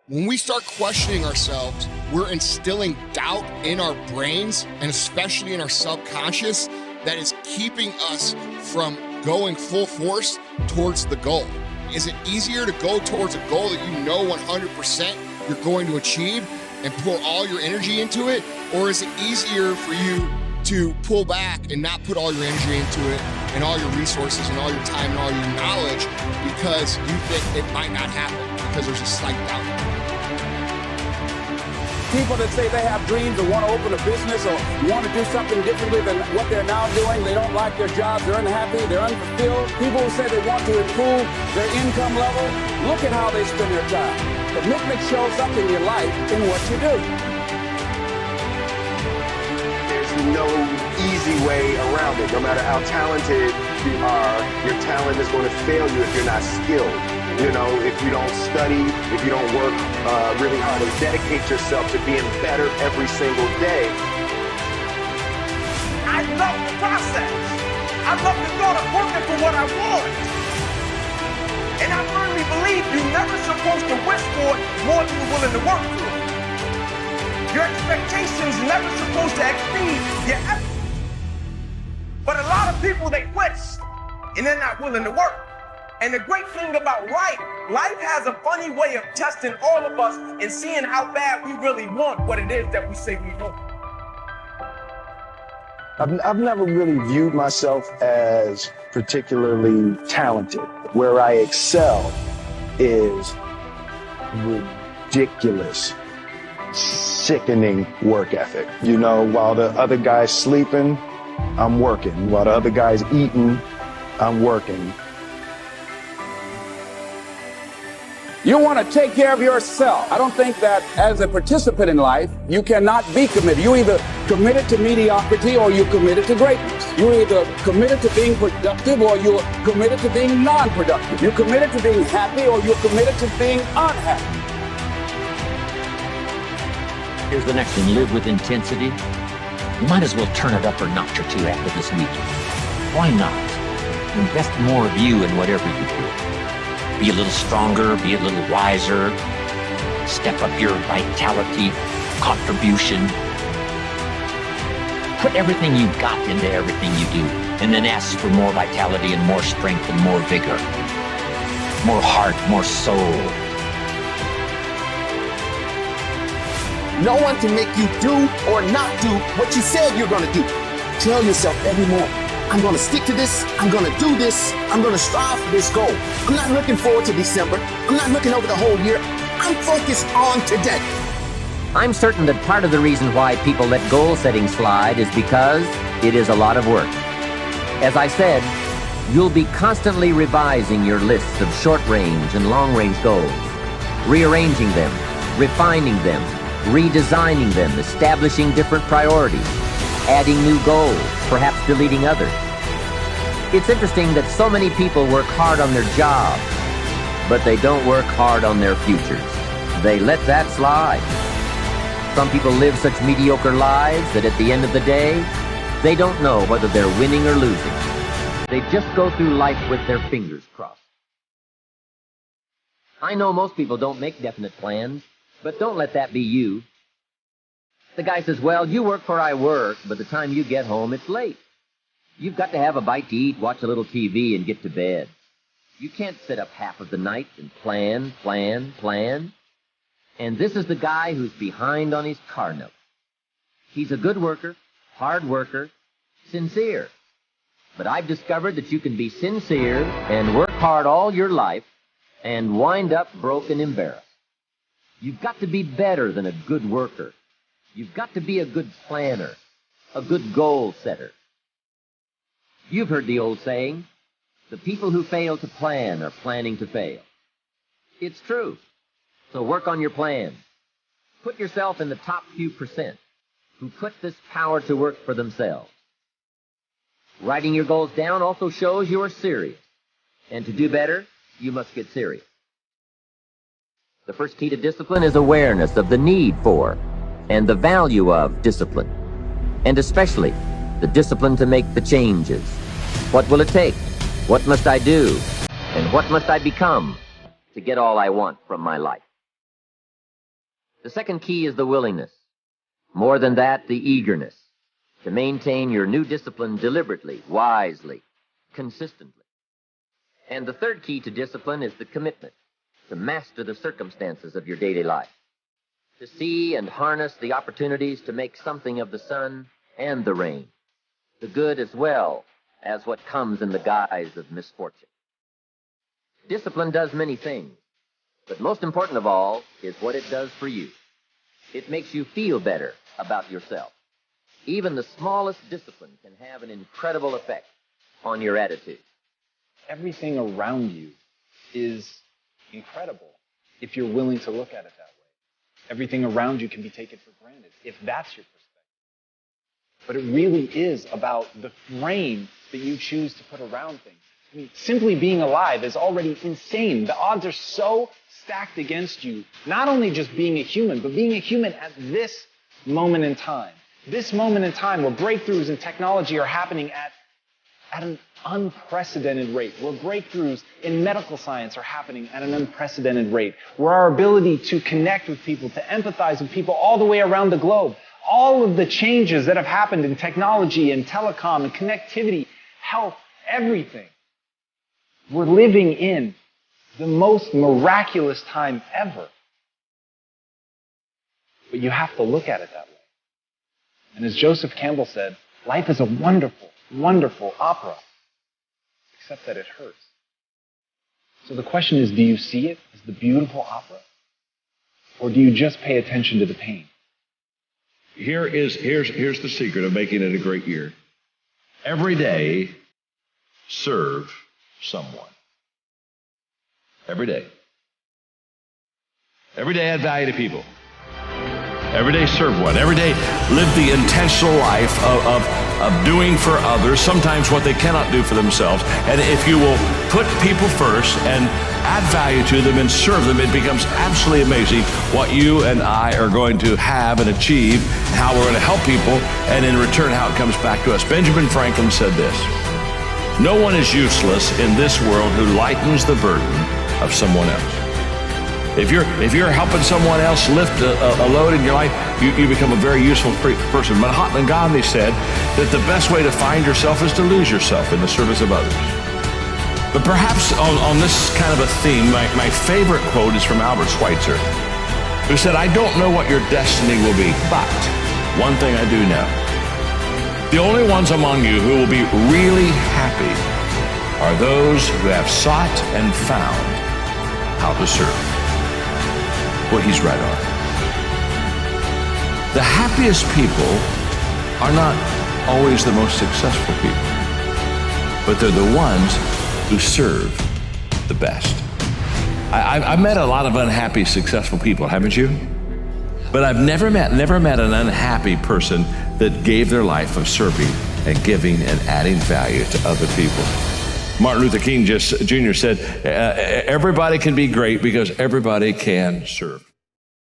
When we start questioning ourselves, we're instilling doubt in our brains and especially in our subconscious that is keeping us from going full force towards the goal. Is it easier to go towards a goal that you know 100% you're going to achieve and pour all your energy into it? Or is it easier for you to pull back and not put all your energy into it and all your resources and all your time and all your knowledge because you think it might not happen because there's a slight doubt? People that say they have dreams or want to open a business or want to do something differently than what they're now doing, they don't like their jobs, they're unhappy, they're unfulfilled. People who say they want to improve their income level, look at how they spend their time. Commitment shows up in your life in what you do. There's no easy way around it. No matter how talented you are, your talent is going to fail you if you're not skilled. You know, if you don't study, if you don't work really hard and dedicate yourself to being better every single day. I love the process. I love the thought of working for what I want. And I firmly believe you're never supposed to wish for it more than you're willing to work for it. Your expectations never supposed to exceed your effort. But a lot of people, they wish, and they're not willing to work. And the great thing about life has a funny way of testing all of us and seeing how bad we really want what it is that we say we want. I've never really viewed myself as particularly talented. Where I excel is ridiculous, sickening work ethic. You know, while the other guy's sleeping, I'm working. While the other guy's eating, I'm working. You want to take care of yourself. I don't think that as a participant in life, you cannot be committed. You either committed to mediocrity or you're committed to greatness. You're either committed to being productive or you're committed to being non-productive. You're committed to being happy or you're committed to being unhappy. Here's the next one. Live with intensity. You might as well turn it up a notch or two after this weekend. Why not? Invest more of you in whatever you do. Be a little stronger, be a little wiser, step up your vitality, contribution. Put everything you've got into everything you do, and then ask for more vitality and more strength and more vigor, more heart, more soul. No one can make you do or not do what you said you're gonna do. Tell yourself every morning, I'm gonna stick to this, I'm gonna do this, I'm gonna strive for this goal. I'm not looking forward to December, I'm not looking over the whole year, I'm focused on today. I'm certain that part of the reason why people let goal setting slide is because it is a lot of work. As I said, you'll be constantly revising your lists of short-range and long-range goals, rearranging them, refining them, redesigning them, establishing different priorities, adding new goals, perhaps deleting others. It's interesting that so many people work hard on their jobs, but they don't work hard on their futures. They let that slide. Some people live such mediocre lives that at the end of the day, they don't know whether they're winning or losing. They just go through life with their fingers crossed. I know most people don't make definite plans, but don't let that be you. The guy says, well, you work where I work, but the time you get home, it's late. You've got to have a bite to eat, watch a little TV, and get to bed. You can't sit up half of the night and plan. And this is the guy who's behind on his car note. He's a good worker, hard worker, sincere. But I've discovered that you can be sincere and work hard all your life and wind up broke and embarrassed. You've got to be better than a good worker. You've got to be a good planner, a good goal setter. You've heard the old saying, the people who fail to plan are planning to fail. It's true. So work on your plans. Put yourself in the top few percent who put this power to work for themselves. Writing your goals down also shows you're serious. And to do better, you must get serious. The first key to discipline is awareness of the need for and the value of discipline, and especially the discipline to make the changes. What will it take? What must I do? And what must I become to get all I want from my life? The second key is the willingness. More than that, the eagerness to maintain your new discipline deliberately, wisely, consistently. And the third key to discipline is the commitment to master the circumstances of your daily life, to see and harness the opportunities to make something of the sun and the rain, the good as well as what comes in the guise of misfortune. Discipline does many things, but most important of all is what it does for you. It makes you feel better about yourself. Even the smallest discipline can have an incredible effect on your attitude. Everything around you is incredible if you're willing to look at it that way. Everything around you can be taken for granted if that's your perspective. But it really is about the frame that you choose to put around things. I mean, simply being alive is already insane. The odds are so stacked against you, not only just being a human, but being a human at this moment in time. This moment in time where breakthroughs in technology are happening at an unprecedented rate, where breakthroughs in medical science are happening at an unprecedented rate, where our ability to connect with people, to empathize with people all the way around the globe, all of the changes that have happened in technology and telecom and connectivity, health, everything. We're living in the most miraculous time ever. But you have to look at it that way. And as Joseph Campbell said, life is a wonderful, wonderful opera, except that it hurts. So the question is, do you see it as the beautiful opera? Or do you just pay attention to the pain? Here's the secret of making it a great year. Every day, serve someone. Every day. Every day add value to people. Every day serve one. Every day live the intentional life of doing for others, sometimes what they cannot do for themselves. And if you will put people first and add value to them and serve them, it becomes absolutely amazing what you and I are going to have and achieve, how we're going to help people, and in return how it comes back to us. Benjamin Franklin said this: "No one is useless in this world who lightens the burden of someone else." If you're helping someone else lift a load in your life, you become a very useful person. Mahatma Gandhi said that the best way to find yourself is to lose yourself in the service of others. But perhaps on this kind of a theme, my favorite quote is from Albert Schweitzer, who said, "I don't know what your destiny will be, but one thing I do know. The only ones among you who will be really happy are those who have sought and found how to serve." Well, he's right on. The happiest people are not always the most successful people, but they're the ones who serve the best. I've met a lot of unhappy, successful people, haven't you? But I've never met an unhappy person that gave their life of serving and giving and adding value to other people. Martin Luther King Jr. said, everybody can be great because everybody can serve.